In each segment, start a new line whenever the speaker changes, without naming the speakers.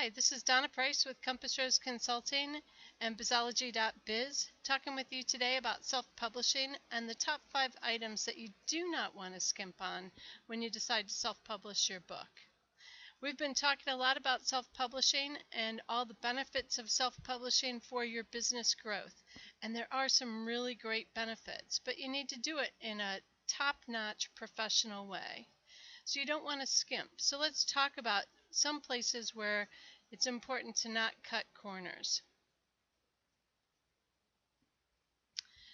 Hi, this is Donna Price with Compass Rose Consulting and Bizology.biz, talking with you today about self-publishing and the top 5 items that you do not want to skimp on when you decide to self-publish your book. We've been talking a lot about self-publishing and all the benefits of self-publishing for your business growth. And there are some really great benefits, but you need to do it in a top-notch professional way. So you don't want to skimp. So let's talk about some places where it's important to not cut corners.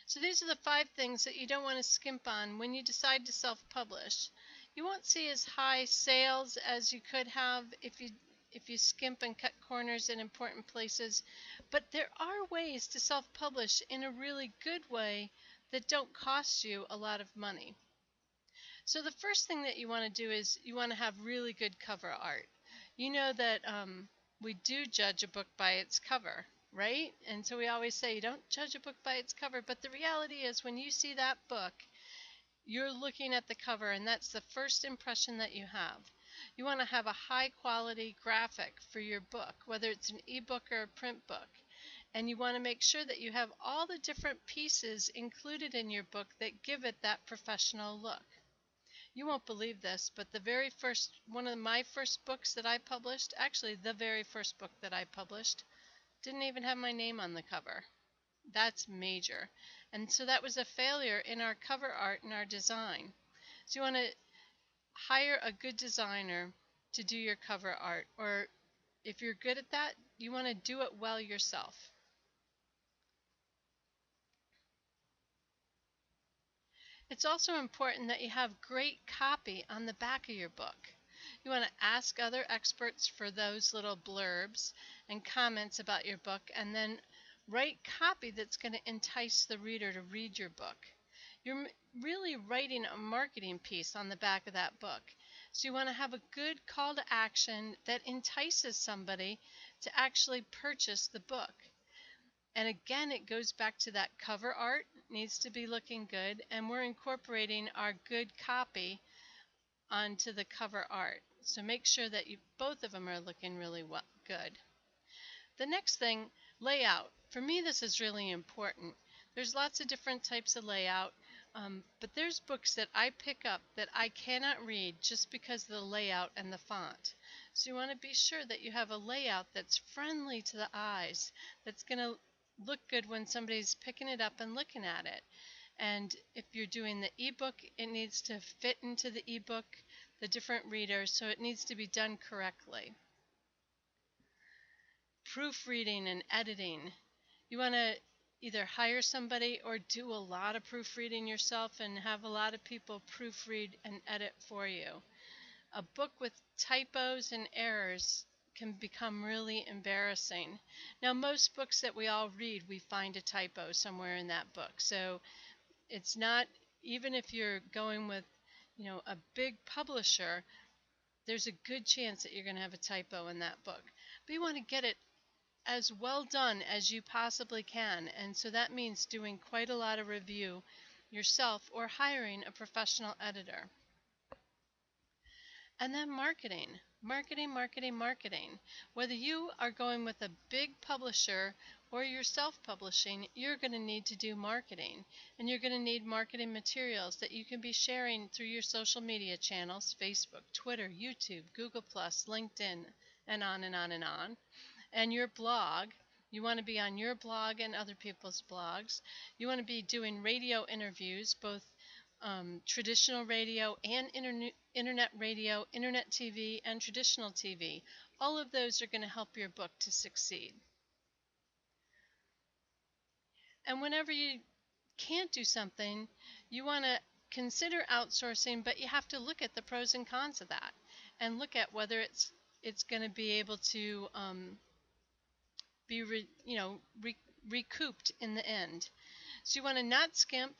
So these are the 5 things that you don't want to skimp on when you decide to self-publish. You won't see as high sales as you could have if you skimp and cut corners in important places, but there are ways to self-publish in a really good way that don't cost you a lot of money. So the first thing that you want to do is you want to have really good cover art. You know that we do judge a book by its cover, right? And so we always say you don't judge a book by its cover, but the reality is when you see that book, you're looking at the cover and that's the first impression that you have. You want to have a high quality graphic for your book, whether it's an ebook or a print book. And you want to make sure that you have all the different pieces included in your book that give it that professional look. You won't believe this, but one of my first books that I published, actually the very first book that I published, didn't even have my name on the cover. That's major. And so that was a failure in our cover art and our design. So you want to hire a good designer to do your cover art, or if you're good at that, you want to do it well yourself. It's also important that you have great copy on the back of your book. You want to ask other experts for those little blurbs and comments about your book, and then write copy that's going to entice the reader to read your book. You're really writing a marketing piece on the back of that book. So you want to have a good call to action that entices somebody to actually purchase the book. And again, it goes back to that cover art. It needs to be looking good, and we're incorporating our good copy onto the cover art. So make sure that both of them are looking really good. The next thing, layout. For me, this is really important. There's lots of different types of layout, but there's books that I pick up that I cannot read just because of the layout and the font. So you want to be sure that you have a layout that's friendly to the eyes, that's going to look good when somebody's picking it up and looking at it. And if you're doing the ebook, it needs to fit into the ebook, the different readers, so it needs to be done correctly. Proofreading and editing. You want to either hire somebody or do a lot of proofreading yourself and have a lot of people proofread and edit for you. A book with typos and errors can become really embarrassing. Now, most books that we all read, we find a typo somewhere in that book. So it's not, even if you're going with, a big publisher, there's a good chance that you're going to have a typo in that book. But you want to get it as well done as you possibly can, and so that means doing quite a lot of review yourself or hiring a professional editor. And then marketing. Marketing. Whether you are going with a big publisher or you're self-publishing, you're going to need to do marketing. And you're going to need marketing materials that you can be sharing through your social media channels, Facebook, Twitter, YouTube, Google+, LinkedIn, and on and on and on. And your blog. You want to be on your blog and other people's blogs. You want to be doing radio interviews, both traditional radio and internet radio, internet TV, and traditional TV. All of those are going to help your book to succeed. And whenever you can't do something, you want to consider outsourcing, but you have to look at the pros and cons of that and look at whether it's going to be able to be recouped in the end. So you want to not skimp.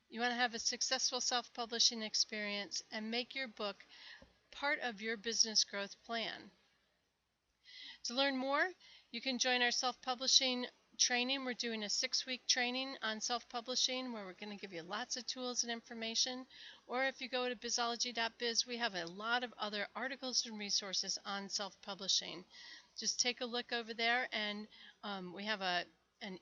You want to have a successful self-publishing experience and make your book part of your business growth plan. To learn more, you can join our self-publishing training. We're doing a 6-week training on self-publishing where we're going to give you lots of tools and information. Or if you go to bizology.biz, we have a lot of other articles and resources on self-publishing. Just take a look over there, and we have an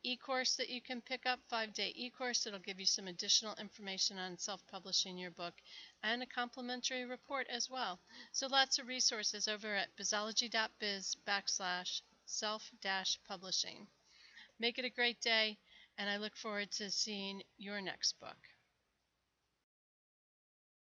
e-course that you can pick up, 5-day e-course that'll give you some additional information on self-publishing your book, and a complimentary report as well. So lots of resources over at bizology.biz/self-publishing. Make it a great day, and I look forward to seeing your next book.